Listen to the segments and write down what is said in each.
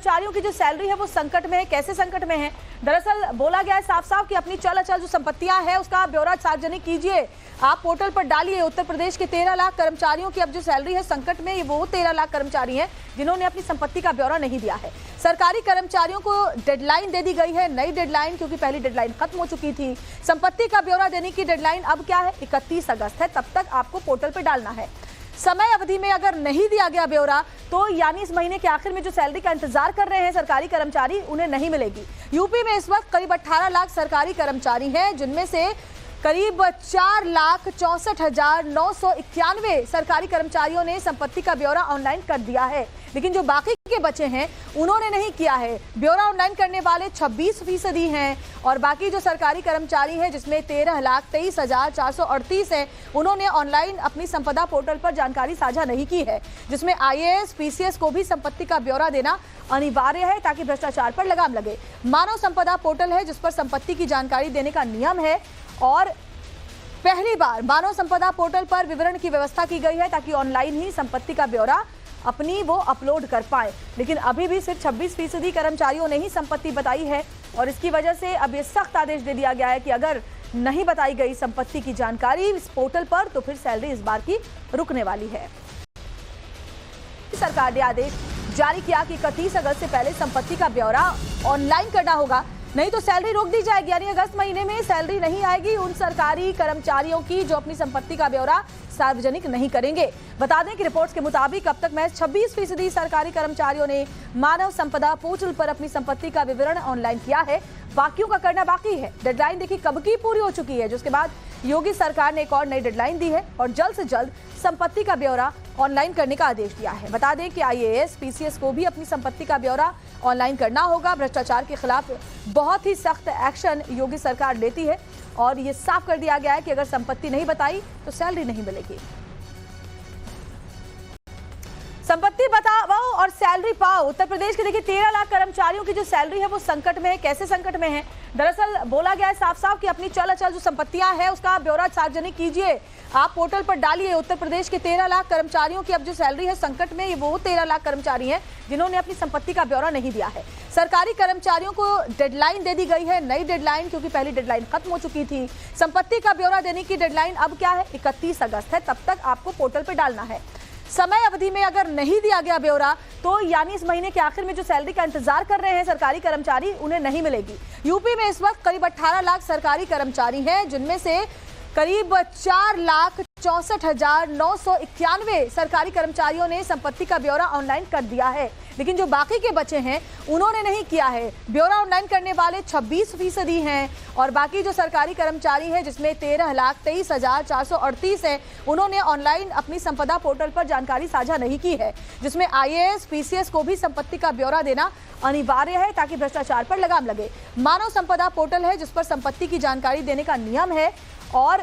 कर्मचारियों की जो सैलरी है वो संकट में है। कैसे संकट में है? दरअसल बोला गया है साफ साफ कि अपनी चल अचल जो संपत्तियां हैं उसका ब्यौरा सार्वजनिक कीजिए, आप पोर्टल पर डालिए। उत्तर प्रदेश के 13 लाख कर्मचारियों की अब जो सैलरी है संकट में, ये वो 13 लाख कर्मचारी हैं जिन्होंने अपनी संपत्ति का ब्यौरा नहीं दिया है। सरकारी कर्मचारियों को डेडलाइन दे दी गई है, नई डेडलाइन, क्योंकि पहली डेडलाइन खत्म हो चुकी थी। संपत्ति का ब्यौरा देने की डेडलाइन अब क्या है? 31 अगस्त है, तब तक आपको पोर्टल पर डालना है। समय अवधि में अगर नहीं दिया गया ब्यौरा तो यानी इस महीने के आखिर में जो सैलरी का इंतजार कर रहे हैं सरकारी कर्मचारी, उन्हें नहीं मिलेगी। यूपी में इस वक्त करीब 18 लाख सरकारी कर्मचारी हैं, जिनमें से करीब 4,64,991 सरकारी कर्मचारियों ने संपत्ति का ब्यौरा ऑनलाइन कर दिया है, लेकिन जो बाकी के बचे हैं उन्होंने नहीं किया है। ब्यौरा ऑनलाइन करने वाले 26% हैं और बाकी जो सरकारी कर्मचारी हैं, जिसमें 13,23,438 हैं, उन्होंने ऑनलाइन अपनी संपदा पोर्टल पर जानकारी साझा नहीं की है, जिसमें IAS, PCS को भी संपत्ति का ब्यौरा देना अनिवार्य है ताकि भ्रष्टाचार पर लगाम लगे। मानव संपदा पोर्टल है जिस पर संपत्ति की जानकारी देने का नियम है और पहली बार मानव संपदा पोर्टल पर विवरण की व्यवस्था की गई है ताकि ऑनलाइन ही संपत्ति का ब्यौरा अपनी वो अपलोड कर पाए, लेकिन अभी भी सिर्फ 26% कर्मचारियों ने ही संपत्ति बताई है और इसकी वजह से अब ये सख्त आदेश दे दिया गया है कि अगर नहीं बताई गई संपत्ति की जानकारी इस पोर्टल पर तो फिर सैलरी इस बार की रुकने वाली है। सरकार ने आदेश जारी किया कि 31 अगस्त से पहले संपत्ति का ब्यौरा ऑनलाइन करना होगा, नहीं तो सैलरी रोक दी जाएगी। यानी अगस्त महीने में सैलरी नहीं आएगी उन सरकारी कर्मचारियों की जो अपनी संपत्ति का ब्यौरा सार्वजनिक नहीं करेंगे। बता दें कि रिपोर्ट्स के मुताबिक अब तक महज 26% सरकारी कर्मचारियों ने मानव संपदा पोर्टल पर अपनी संपत्ति का विवरण ऑनलाइन किया है, बाकियों का करना बाकी है। डेडलाइन देखिए कब की पूरी हो चुकी है, जिसके बाद योगी सरकार ने एक और नई डेडलाइन दी है और जल्द से जल्द संपत्ति का ब्यौरा ऑनलाइन करने का आदेश दिया है। बता दें कि IAS, PCS को भी अपनी संपत्ति का ब्यौरा ऑनलाइन करना होगा। भ्रष्टाचार के खिलाफ बहुत ही सख्त एक्शन योगी सरकार लेती है और ये साफ कर दिया गया है कि अगर संपत्ति नहीं बताई तो सैलरी नहीं मिलेगी। संपत्ति बताओ और सैलरी पाओ। उत्तर प्रदेश के देखिए 13 लाख कर्मचारियों की जो सैलरी है वो संकट में है। कैसे संकट में है? दरअसल बोला गया है साफ साफ कि अपनी चल अचल जो संपत्तियां हैं उसका ब्यौरा सार्वजनिक कीजिए, आप पोर्टल पर डालिए। उत्तर प्रदेश के 13 लाख कर्मचारियों की अब जो सैलरी है संकट में, ये वो 13 लाख कर्मचारी हैं जिन्होंने अपनी संपत्ति का ब्यौरा नहीं दिया है। सरकारी कर्मचारियों को डेडलाइन दे दी गई है, नई डेडलाइन, क्योंकि पहली डेडलाइन खत्म हो चुकी थी। संपत्ति का ब्यौरा देने की डेडलाइन अब क्या है? 31 अगस्त है, तब तक आपको पोर्टल पर डालना है। समय अवधि में अगर नहीं दिया गया ब्यौरा तो यानी इस महीने के आखिर में जो सैलरी का इंतजार कर रहे हैं सरकारी कर्मचारी, उन्हें नहीं मिलेगी। यूपी में इस वक्त करीब 18 लाख सरकारी कर्मचारी हैं, जिनमें से करीब 4,64,991 सरकारी कर्मचारियों ने संपत्ति का ब्यौरा ऑनलाइन कर दिया है, लेकिन जो बाकी के बचे हैं उन्होंने नहीं किया है। ब्यौरा ऑनलाइन करने वाले 26% हैं और बाकी जो सरकारी कर्मचारी हैं, जिसमें 13,23,438 हैं, उन्होंने ऑनलाइन अपनी संपदा पोर्टल पर जानकारी साझा नहीं की है, जिसमें IAS, PCS को भी संपत्ति का ब्यौरा देना अनिवार्य है ताकि भ्रष्टाचार पर लगाम लगे। मानव संपदा पोर्टल है जिस पर संपत्ति की जानकारी देने का नियम है और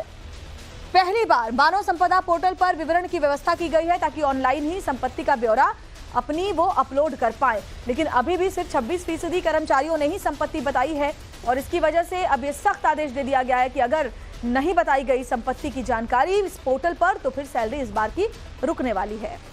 पहली बार मानव संपदा पोर्टल पर विवरण की व्यवस्था की गई है ताकि ऑनलाइन ही संपत्ति का ब्यौरा अपनी वो अपलोड कर पाए, लेकिन अभी भी सिर्फ 26% कर्मचारियों ने ही संपत्ति बताई है और इसकी वजह से अब ये सख्त आदेश दे दिया गया है कि अगर नहीं बताई गई संपत्ति की जानकारी इस पोर्टल पर तो फिर सैलरी इस बार की रुकने वाली है।